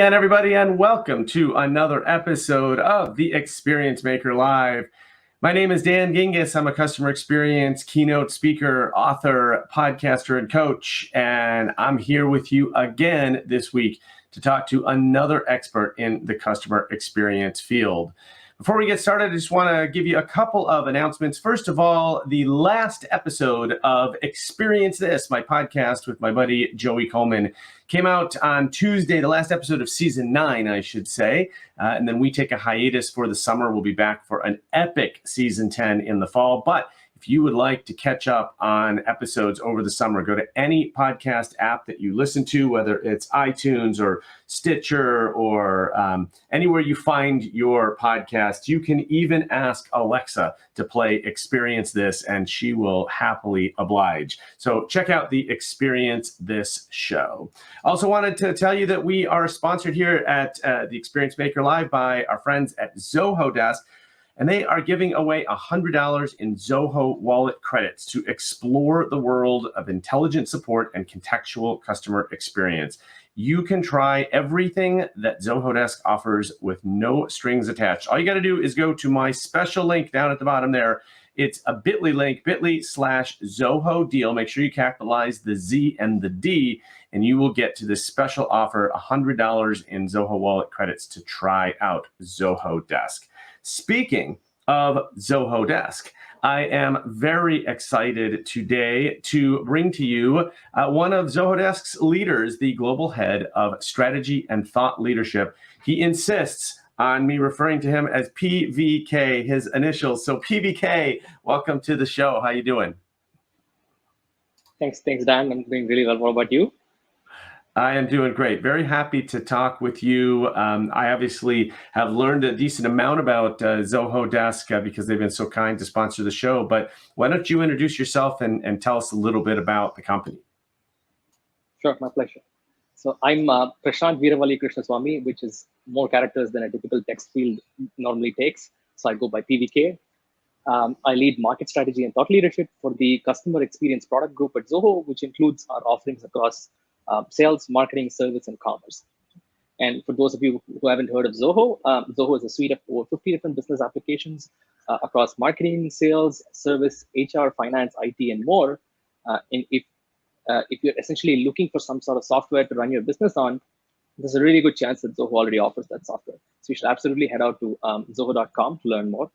again, everybody, and welcome to another episode of the Experience Maker Live. My name is Dan Gingiss. I'm a customer experience keynote speaker, author, podcaster, and coach, and I'm here with you again this week to talk to another expert in the customer experience field. Before we get started, I just want to give you a couple of announcements. First of all, the last episode of Experience This, my podcast with my buddy Joey Coleman, came out on Tuesday, the last episode of season 9, I should say. And then we take a hiatus for the summer. We'll be back for an epic season 10 in the fall. But if you would like to catch up on episodes over the summer, go to any podcast app that you listen to, whether it's iTunes or Stitcher or anywhere you find your podcast. You can even ask Alexa to play Experience This, and she will happily oblige. So check out the Experience This show. Also wanted to tell you that we are sponsored here at the Experience Maker Live by our friends at Zoho Desk. And they are giving away $100 in Zoho wallet credits to explore the world of intelligent support and contextual customer experience. You can try everything that Zoho Desk offers with no strings attached. All you got to do is go to my special link down at the bottom there. It's a bit.ly link, bit.ly/Zoho deal. Make sure you capitalize the Z and the D, and you will get to this special offer, $100 in Zoho wallet credits to try out Zoho Desk. Speaking of Zoho Desk, I am very excited today to bring to you one of Zoho Desk's leaders, the global head of strategy and thought leadership. He insists on me referring to him as PVK, his initials. So PVK, welcome to the show. How you doing? Thanks, Dan. I'm doing really well. What about you? I am doing great. Very happy to talk with you. I obviously have learned a decent amount about Zoho Desk because they've been so kind to sponsor the show. But why don't you introduce yourself and tell us a little bit about the company? Sure, my pleasure. So I'm Prashanth Krishnaswami, which is more characters than a typical text field normally takes. So I go by PVK. I lead market strategy and thought leadership for the customer experience product group at Zoho, which includes our offerings across sales, marketing, service, and commerce. And for those of you who haven't heard of Zoho, Zoho is a suite of over 50 different business applications across marketing, sales, service, HR, finance, IT, and more. And if you're essentially looking for some sort of software to run your business on, there's a really good chance that Zoho already offers that software. So you should absolutely head out to zoho.com to learn more.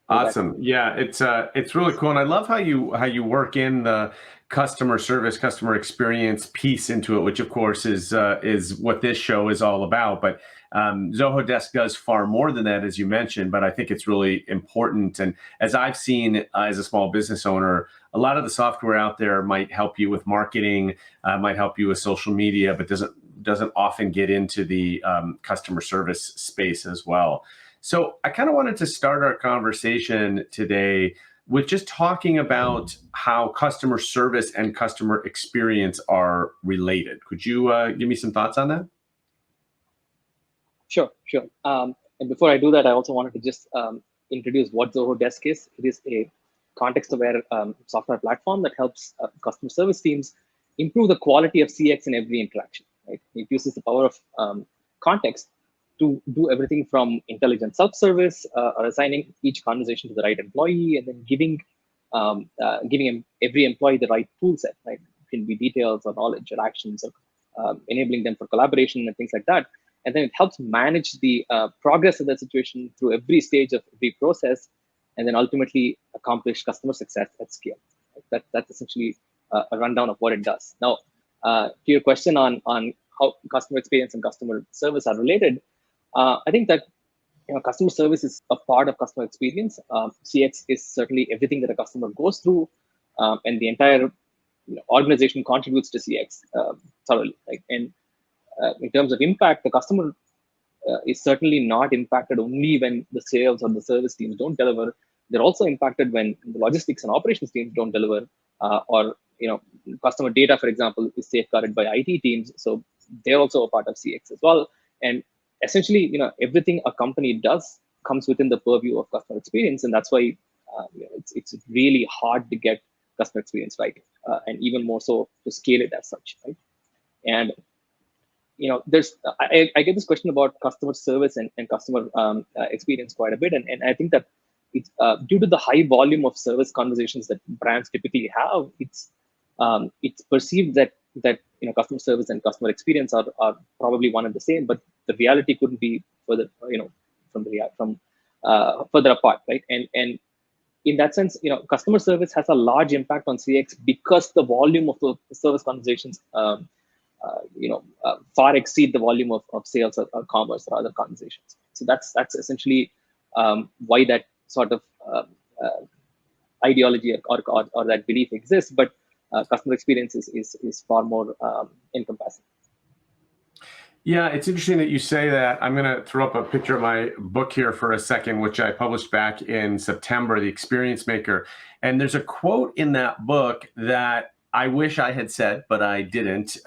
Awesome. Yeah, it's really cool. And I love how you work in the customer service, customer experience piece into it, which of course is what this show is all about. But Zoho Desk does far more than that, as you mentioned, but I think it's really important. And as I've seen as a small business owner, a lot of the software out there might help you with marketing, might help you with social media, but doesn't often get into the customer service space as well. So I kind of wanted to start our conversation today with just talking about how customer service and customer experience are related. Could you give me some thoughts on that? Sure. And before I do that, I also wanted to just introduce what Zoho Desk is. It is a context-aware software platform that helps customer service teams improve the quality of CX in every interaction. Right? It uses the power of context to do everything from intelligent self-service or assigning each conversation to the right employee, and then giving every employee the right tool set. Right? It can be details or knowledge or actions, or enabling them for collaboration and things like that. And then it helps manage the progress of the situation through every stage of every process, and then ultimately accomplish customer success at scale. That's essentially a rundown of what it does. Now, to your question on how customer experience and customer service are related, I think that customer service is a part of customer experience. CX is certainly everything that a customer goes through, and the entire organization contributes to CX thoroughly. Right? And in terms of impact, the customer is certainly not impacted only when the sales or the service teams don't deliver. They're also impacted when the logistics and operations teams don't deliver, or customer data, for example, is safeguarded by IT teams. So they're also a part of CX as well. And essentially, everything a company does comes within the purview of customer experience, and that's why it's really hard to get customer experience right, and even more so to scale it as such. Right? And there's I get this question about customer service and customer experience quite a bit, and I think that it's due to the high volume of service conversations that brands typically have, it's perceived that customer service and customer experience are probably one and the same, but the reality couldn't be further from further apart, right? And in that sense, customer service has a large impact on CX because the volume of the service conversations far exceed the volume of sales or commerce or other conversations. So that's essentially why that sort of ideology or that belief exists. But customer experience is far more encompassing. Yeah, it's interesting that you say that. I'm going to throw up a picture of my book here for a second, which I published back in September, The Experience Maker. And there's a quote in that book that I wish I had said, but I didn't.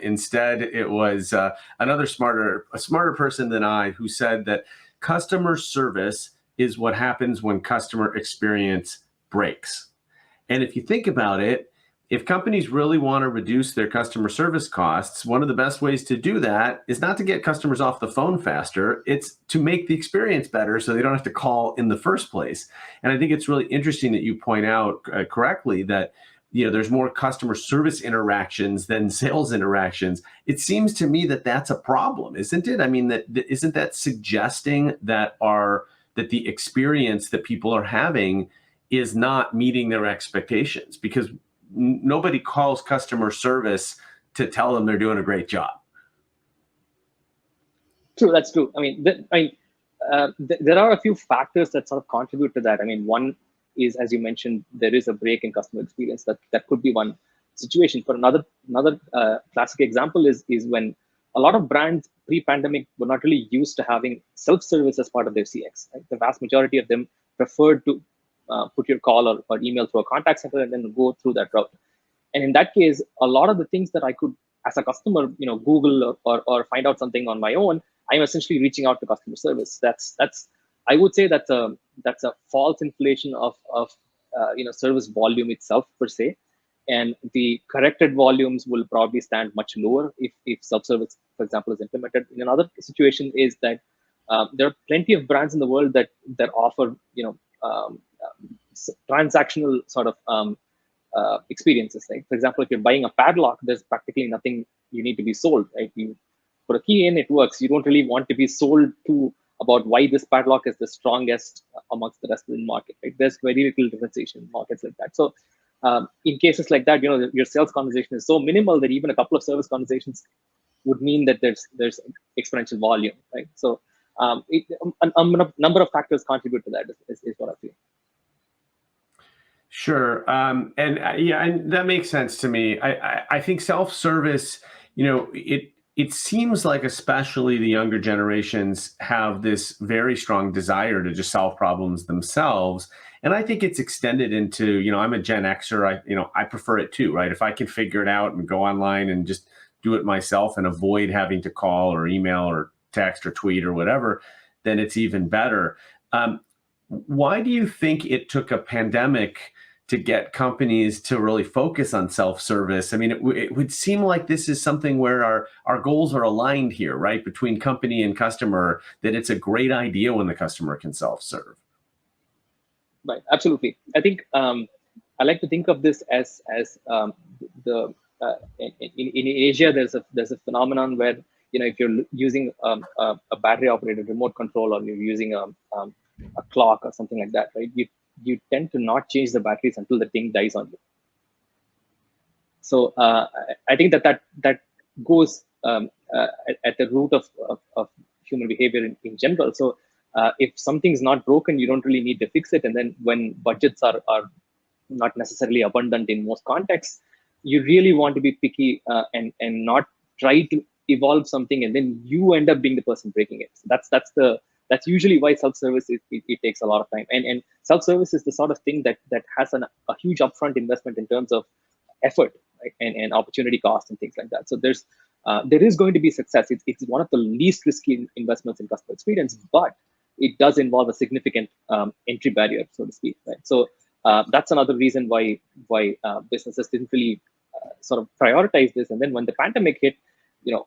Instead, it was another smarter person than I who said that customer service is what happens when customer experience breaks. And if you think about it, if companies really want to reduce their customer service costs, one of the best ways to do that is not to get customers off the phone faster. It's to make the experience better so they don't have to call in the first place. And I think it's really interesting that you point out correctly that there's more customer service interactions than sales interactions. It seems to me that that's a problem, isn't it? I mean, isn't that suggesting that the experience that people are having is not meeting their expectations? Because nobody calls customer service to tell them they're doing a great job. True, that's true. I mean, there are a few factors that sort of contribute to that. I mean, one is, as you mentioned, there is a break in customer experience. That could be one situation. For another classic example is when a lot of brands pre-pandemic were not really used to having self-service as part of their CX. Right? The vast majority of them preferred to put your call or email through a contact center and then go through that route. And in that case, a lot of the things that I could, as a customer, Google or find out something on my own, I'm essentially reaching out to customer service. That's I would say that's a false inflation of service volume itself per se, and the corrected volumes will probably stand much lower if self-service, for example, is implemented. In another situation is that there are plenty of brands in the world that offer transactional sort of experiences. Right? For example, if you're buying a padlock, there's practically nothing you need to be sold. Right? You put a key in, it works. You don't really want to be sold to about why this padlock is the strongest amongst the rest of the market. Right? There's very little differentiation in markets like that. So in cases like that, your sales conversation is so minimal that even a couple of service conversations would mean that there's exponential volume. Right? So a number of factors contribute to that is what I feel. Sure. And that makes sense to me. I think self-service, it seems like especially the younger generations have this very strong desire to just solve problems themselves. And I think it's extended into, I'm a Gen Xer. I prefer it too, right? If I can figure it out and go online and just do it myself and avoid having to call or email or text or tweet or whatever, then it's even better. Why do you think it took a pandemic to get companies to really focus on self-service? I mean, it would seem like this is something where our goals are aligned here, right? Between company and customer, that it's a great idea when the customer can self-serve. Right, absolutely. I think I like to think of this as in Asia, there's a phenomenon where, if you're using a battery-operated remote control or you're using a clock or something like that, right? You tend to not change the batteries until the thing dies on you. So I think that goes at the root of human behavior in general. So if something's not broken, you don't really need to fix it. And then when budgets are not necessarily abundant in most contexts, you really want to be picky and not try to evolve something, and then you end up being the person breaking it. So that's usually why self-service it takes a lot of time, and self-service is the sort of thing that has a huge upfront investment in terms of effort, right? and opportunity cost and things like that. So there is going to be success. It's one of the least risky investments in customer experience, but it does involve a significant entry barrier, so to speak, right? So that's another reason why businesses didn't really sort of prioritize this. And then when the pandemic hit,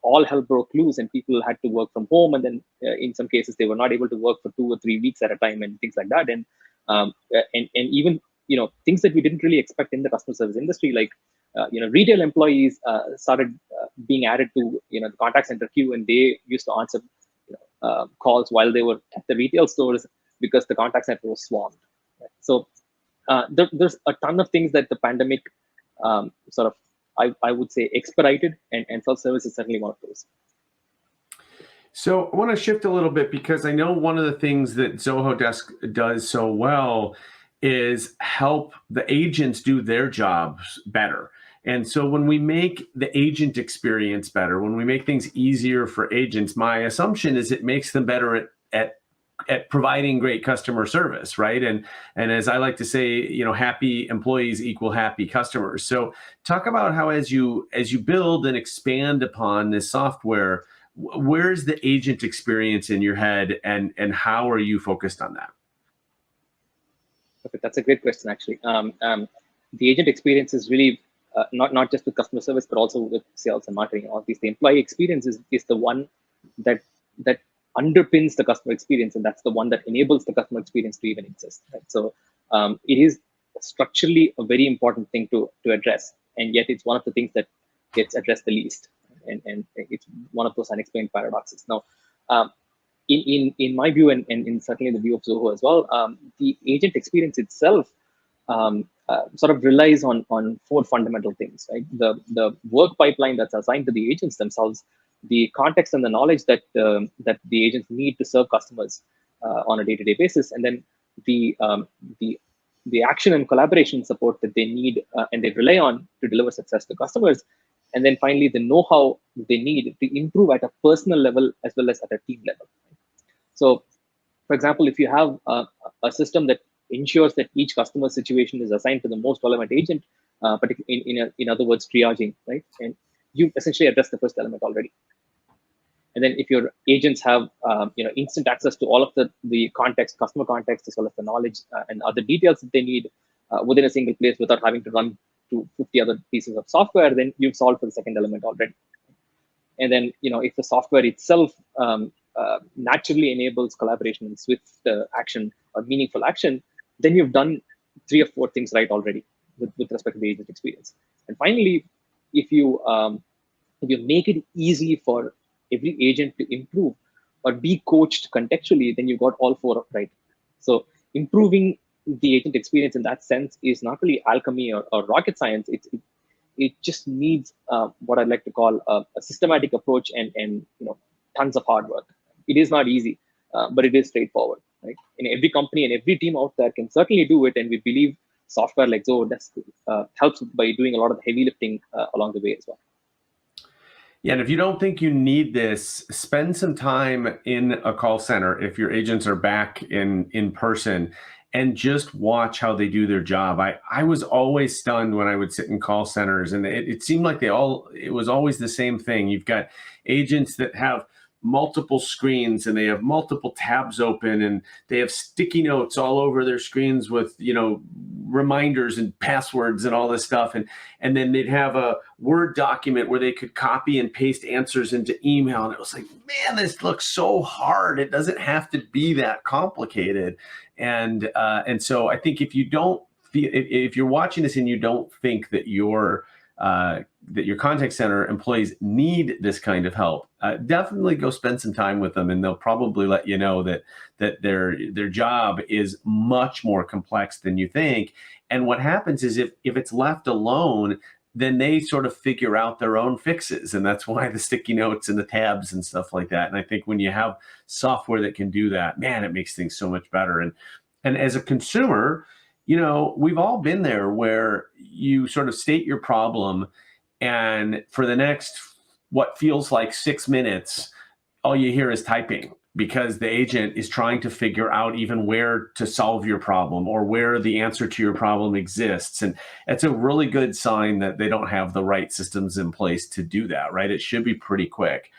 all hell broke loose and people had to work from home. And then in some cases, they were not able to work for 2 or 3 weeks at a time and things like that. And even, things that we didn't really expect in the customer service industry, like, retail employees started being added to, the contact center queue, and they used to answer calls while they were at the retail stores because the contact center was swarmed. Right? So there's a ton of things that the pandemic sort of, I would say, expedited, and self-service is certainly one of those. So I want to shift a little bit, because I know one of the things that Zoho Desk does so well is help the agents do their jobs better. And so when we make the agent experience better, when we make things easier for agents, my assumption is it makes them better at providing great customer service, right? And as I like to say, happy employees equal happy customers. So talk about how as you build and expand upon this software, where's the agent experience in your head, and how are you focused on that? Okay, that's a great question, actually. The agent experience is really not just with customer service, but also with sales and marketing. All these, the employee experience is the one that underpins the customer experience, and that's the one that enables the customer experience to even exist. Right? So it is structurally a very important thing to address, and yet it's one of the things that gets addressed the least, and it's one of those unexplained paradoxes. Now, in my view, and in certainly the view of Zoho as well, the agent experience itself sort of relies on 4 fundamental things, right? The work pipeline that's assigned to the agents themselves, the context and the knowledge that the agents need to serve customers on a day-to-day basis, and then the action and collaboration support that they need and they rely on to deliver success to customers, and then finally the know-how they need to improve at a personal level as well as at a team level. So, for example, if you have a system that ensures that each customer situation is assigned to the most relevant agent, in other words, triaging, right? And you essentially address the first element already. And then if your agents have instant access to all of the context, customer context, as well as the knowledge and other details that they need within a single place without having to run to 50 other pieces of software, then you've solved for the second element already. And then if the software itself naturally enables collaboration and swift action or meaningful action, then you've done 3 or 4 things right already with respect to the agent experience. And finally, if you make it easy for every agent to improve or be coached contextually, then you've got all 4 right. So improving the agent experience in that sense is not really alchemy or rocket science. It just needs what I'd like to call a systematic approach and tons of hard work. It is not easy, but it is straightforward. Right? In every company and every team out there can certainly do it, and we believe software like Zoho Desk helps by doing a lot of the heavy lifting along the way as well. Yeah, and if you don't think you need this, spend some time in a call center if your agents are back in person, and just watch how they do their job. I was always stunned when I would sit in call centers, and it seemed like it was always the same thing. You've got agents that have multiple screens and they have multiple tabs open, and they have sticky notes all over their screens with reminders and passwords and all this stuff, and then they'd have a Word document where they could copy and paste answers into email, and it was like, man, this looks so hard. It doesn't have to be that complicated. And so I think if you're watching this and you don't think that your contact center employees need this kind of help, definitely go spend some time with them, and they'll probably let you know that their job is much more complex than you think. And what happens is if it's left alone, then they sort of figure out their own fixes. And that's why the sticky notes and the tabs and stuff like that. And I think when you have software that can do that, man, it makes things so much better. And as a consumer, we've all been there where you sort of state your problem, and for the next, what feels like 6 minutes, all you hear is typing, because the agent is trying to figure out even where to solve your problem or where the answer to your problem exists. And it's a really good sign that they don't have the right systems in place to do that, right? It should be pretty quick.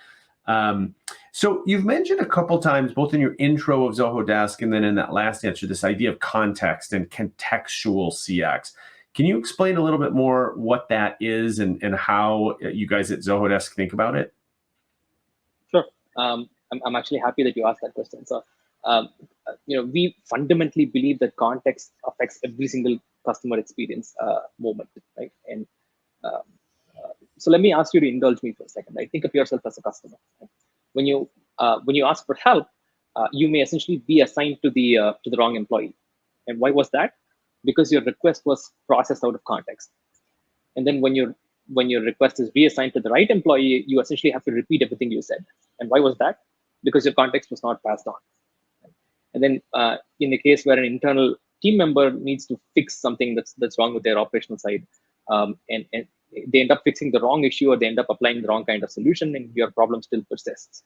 So you've mentioned a couple times, both in your intro of Zoho Desk and then in that last answer, this idea of context and contextual CX. Can you explain a little bit more what that is and how you guys at Zoho Desk think about it? I'm actually happy that you asked that question. So, we fundamentally believe that context affects every single customer experience moment, right? And um, so let me ask you to indulge me for a second. Right? Think of yourself as a customer. Right? When you ask for help, you may essentially be assigned to the wrong employee. And why was that? Because your request was processed out of context. And then when your request is reassigned to the right employee, you essentially have to repeat everything you said. And why was that? Because your context was not passed on. And then in the case where an internal team member needs to fix something that's wrong with their operational side, and they end up fixing the wrong issue, or they end up applying the wrong kind of solution, and your problem still persists.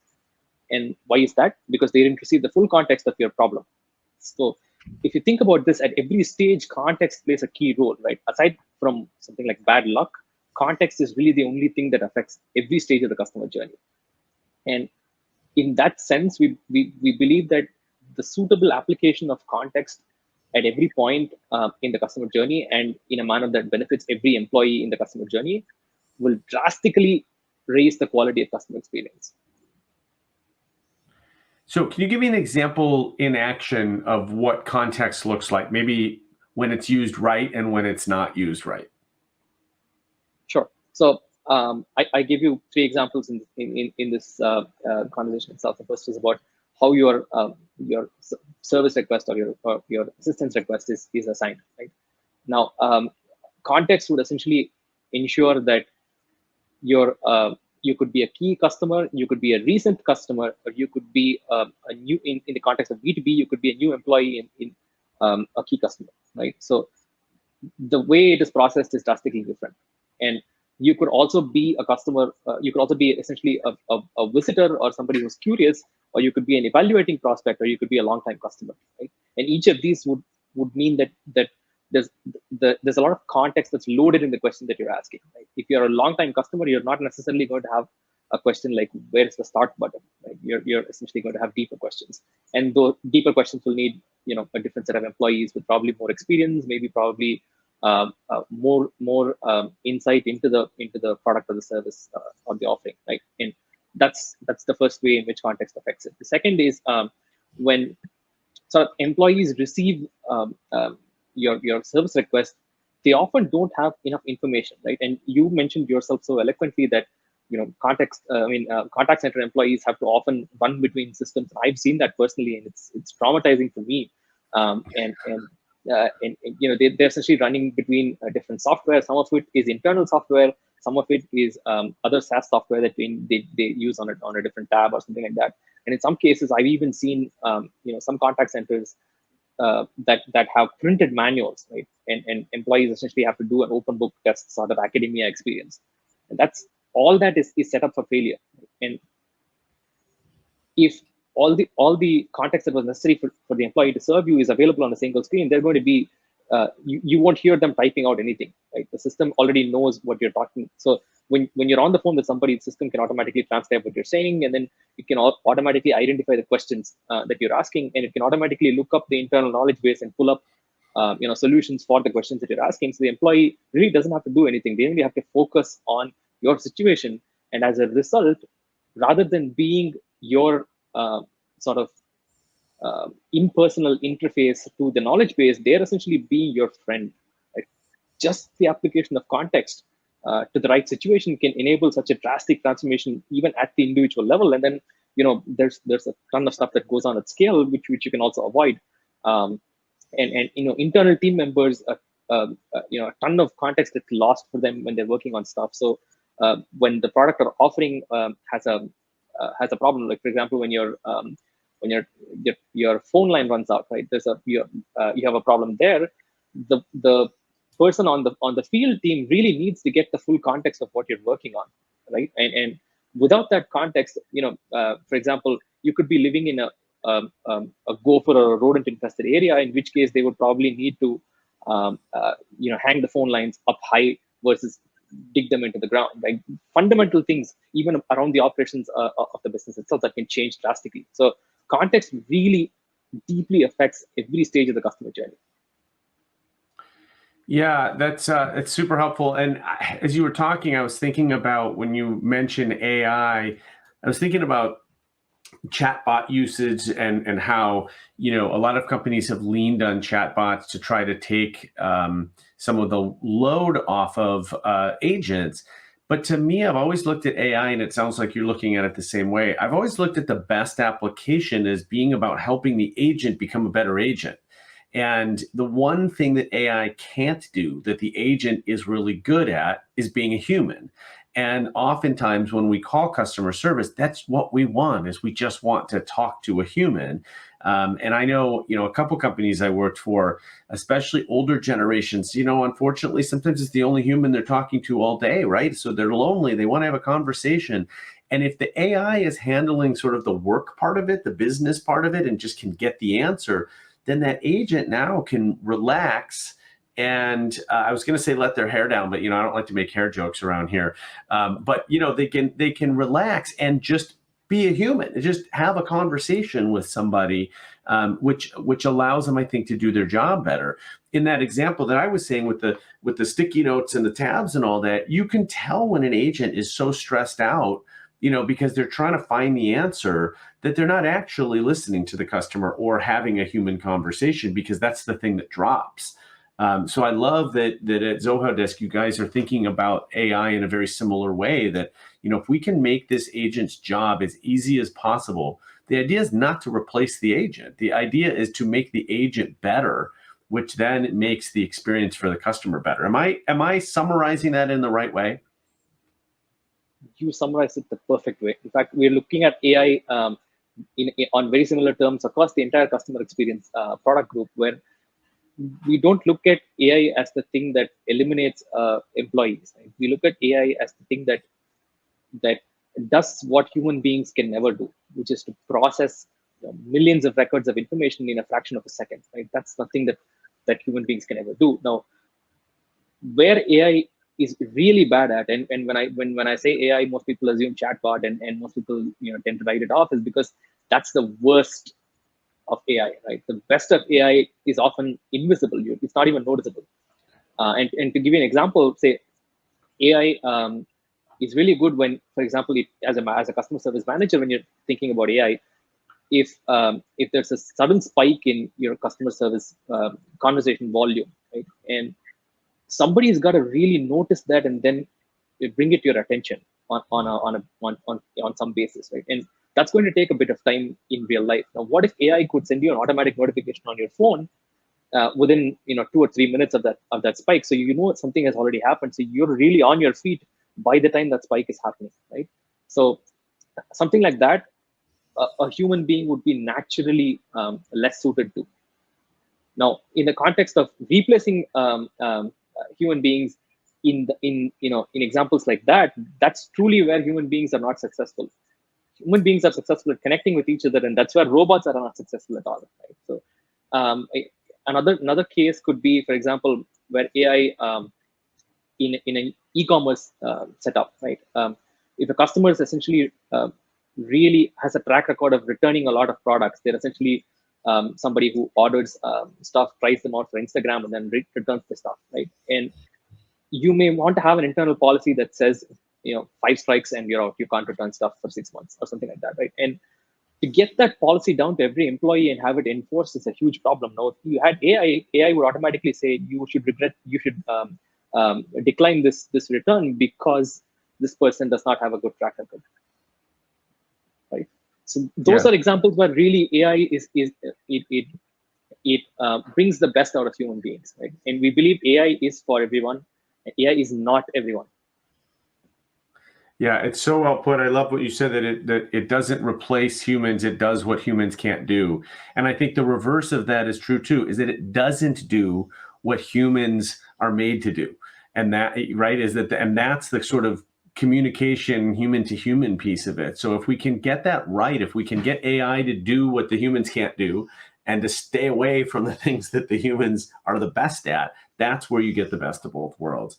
And why is that? Because they didn't receive the full context of your problem. So if you think about this, at every stage, context plays a key role, right? Aside from something like bad luck, context is really the only thing that affects every stage of the customer journey. And in that sense, we believe that the suitable application of context at every point in the customer journey, and in a manner that benefits every employee in the customer journey, will drastically raise the quality of customer experience. So can you give me an example in action of what context looks like, maybe when it's used right and when it's not used right? Sure. So I give you 3 examples in this conversation itself. The first is about how your service request or your assistance request is assigned. Right now, context would essentially ensure that you could be a key customer, you could be a recent customer, or you could be a new in the context of B2B, you could be a new employee in a key customer. Right. So the way it is processed is drastically different. And you could also be a customer, you could also be essentially a visitor or somebody who's curious, or you could be an evaluating prospect, or you could be a long-time customer. Right? And each of these would mean that there's a lot of context that's loaded in the question that you're asking. Right? If you're a long-time customer, you're not necessarily going to have a question like, where's the start button? Right? You're essentially going to have deeper questions. And those deeper questions will need a different set of employees with probably more experience, maybe probably more insight into the product or the service or the offering, right? And that's the first way in which context affects it. The second is when sort of employees receive your service request, they often don't have enough information, right? And you mentioned yourself so eloquently that contact center employees have to often run between systems. I've seen that personally, and it's traumatizing for me. They're essentially running between different software. Some of it is internal software. Some of it is other SaaS software that they use on a different tab or something like that. And in some cases, I've even seen some contact centers that have printed manuals, right? And employees essentially have to do an open book test sort of academia experience. And that's all that is set up for failure. And if all the context that was necessary for the employee to serve you is available on a single screen, they're going to be you won't hear them typing out anything, right? The system already knows what you're talking. So when you're on the phone with somebody, the system can automatically transcribe what you're saying, and then it can automatically identify the questions that you're asking, and it can automatically look up the internal knowledge base and pull up solutions for the questions that you're asking. So the employee really doesn't have to do anything. They only have to focus on your situation, and as a result, rather than being your sort of impersonal interface to the knowledge base, they're essentially being your friend. Right? Just the application of context to the right situation can enable such a drastic transformation, even at the individual level. And then there's a ton of stuff that goes on at scale, which you can also avoid. And internal team members, a ton of context that's lost for them when they're working on stuff. So when the product or offering has a problem, like for example, when your phone line runs out, right? You have a problem there. The person on the field team really needs to get the full context of what you're working on, right? And without that context, for example, you could be living in a gopher or a rodent infested area, in which case they would probably need to hang the phone lines up high versus dig them into the ground. Right? Fundamental things, even around the operations of the business itself, that can change drastically. So context really deeply affects every stage of the customer journey. Yeah, it's super helpful. And as you were talking, I was thinking about when you mentioned AI, I was thinking about chatbot usage and how, a lot of companies have leaned on chatbots to try to take some of the load off of agents. But to me, I've always looked at AI, and it sounds like you're looking at it the same way. I've always looked at the best application as being about helping the agent become a better agent. And the one thing that AI can't do that the agent is really good at is being a human. And oftentimes when we call customer service, that's what we want, is we just want to talk to a human. And I know, a couple companies I worked for, especially older generations, unfortunately, sometimes it's the only human they're talking to all day, right? So they're lonely, they want to have a conversation. And if the AI is handling sort of the work part of it, the business part of it, and just can get the answer, then that agent now can relax. And I was going to say let their hair down, but I don't like to make hair jokes around here. But they can relax and just be a human, and just have a conversation with somebody, which allows them, I think, to do their job better. In that example that I was saying with the sticky notes and the tabs and all that, you can tell when an agent is so stressed out, because they're trying to find the answer, that they're not actually listening to the customer or having a human conversation, because that's the thing that drops. So I love that at Zoho Desk, you guys are thinking about AI in a very similar way, that, if we can make this agent's job as easy as possible, the idea is not to replace the agent. The idea is to make the agent better, which then makes the experience for the customer better. Am I summarizing that in the right way? You summarized it the perfect way. In fact, we're looking at AI on very similar terms across the entire customer experience product group, where we don't look at AI as the thing that eliminates employees. Right? We look at AI as the thing that does what human beings can never do, which is to process millions of records of information in a fraction of a second. Right? That's nothing that human beings can ever do. Now, where AI is really bad at, and when I say AI, most people assume chatbot, and most people tend to write it off, is because that's the worst of AI, right? The best of AI is often invisible. It's not even noticeable. And to give you an example, say AI is really good when, for example, as a customer service manager, when you're thinking about AI, if there's a sudden spike in your customer service conversation volume, right, and somebody's got to really notice that and then bring it to your attention on some basis, right? And that's going to take a bit of time in real life. Now, what if AI could send you an automatic notification on your phone within 2 or 3 minutes of that spike, so something has already happened, so you're really on your feet by the time that spike is happening, right? So something like that, a human being would be naturally less suited to. Now, in the context of replacing human beings in examples like that, that's truly where human beings are not successful. Human beings are successful at connecting with each other, and that's where robots are not successful at all. Right? So, another case could be, for example, where AI in an e-commerce setup, right? If a customer is essentially really has a track record of returning a lot of products, they're essentially somebody who orders stuff, tries them out for Instagram, and then returns the stuff, right? And you may want to have an internal policy that says, 5 strikes and you're out. You can't return stuff for 6 months or something like that, right? And to get that policy down to every employee and have it enforced is a huge problem. Now, if you had AI would automatically say you should decline this return because this person does not have a good track record, right? So those are examples where really AI brings the best out of human beings, right? And we believe AI is for everyone. AI is not everyone. Yeah, it's so well put. I love what you said, that it doesn't replace humans. It does what humans can't do. And I think the reverse of that is true too, is that it doesn't do what humans are made to do. And that, right, and that's the sort of communication, human to human piece of it. So if we can get that right, if we can get AI to do what the humans can't do, and to stay away from the things that the humans are the best at, that's where you get the best of both worlds.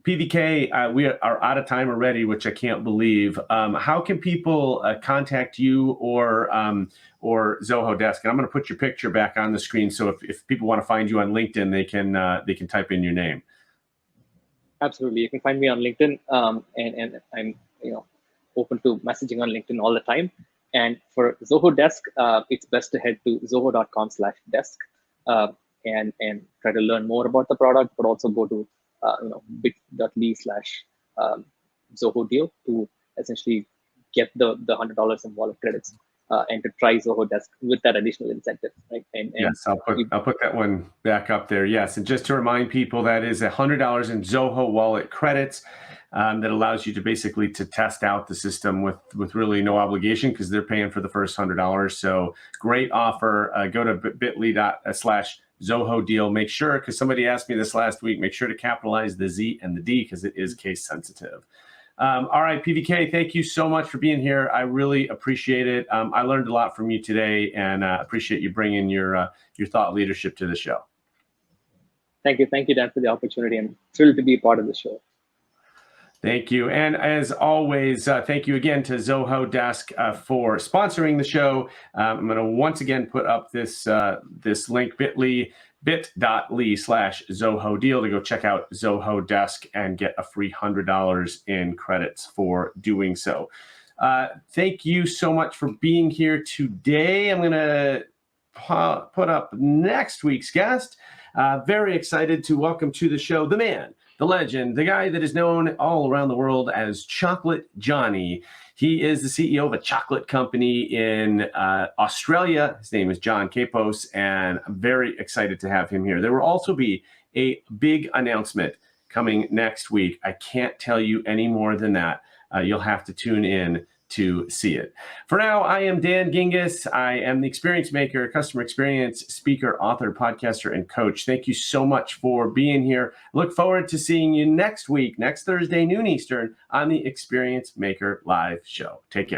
PVK, we are out of time already, which I can't believe. How can people contact you or Zoho Desk? And I'm going to put your picture back on the screen, so if people want to find you on LinkedIn, they can type in your name. Absolutely, you can find me on LinkedIn, and I'm open to messaging on LinkedIn all the time. And for Zoho Desk, it's best to head to zoho.com/desk and try to learn more about the product, but also go to bit.ly/Zoho deal to essentially get the $100 in wallet credits and to try Zoho Desk with that additional incentive, right? And yes, I'll put that one back up there. Yes, and just to remind people, that is $100 in Zoho wallet credits. That allows you to basically to test out the system with really no obligation, because they're paying for the first $100. So great offer. Go to bit.ly/Zoho deal. Make sure, because somebody asked me this last week, make sure to capitalize the Z and the D because it is case sensitive. All right, PVK, thank you so much for being here. I really appreciate it. I learned a lot from you today, and appreciate you bringing your thought leadership to the show. Thank you, Dan, for the opportunity. I'm thrilled to be a part of the show. Thank you. And as always, thank you again to Zoho Desk for sponsoring the show. I'm going to once again put up this link, bit.ly/Zoho deal to go check out Zoho Desk and get a free $100 in credits for doing so. Thank you so much for being here today. I'm going to put up next week's guest. Very excited to welcome to the show the man, the legend, the guy that is known all around the world as Chocolate Johnny. He is the CEO of a chocolate company in Australia. His name is John Capos, and I'm very excited to have him here. There will also be a big announcement coming next week. I can't tell you any more than that. You'll have to tune in to see it. For now, I am Dan Gingiss. I am the experience maker, customer experience speaker, author, podcaster, and coach. Thank you so much for being here. Look forward to seeing you next week, next Thursday, noon Eastern, on the Experience Maker Live show. Take care.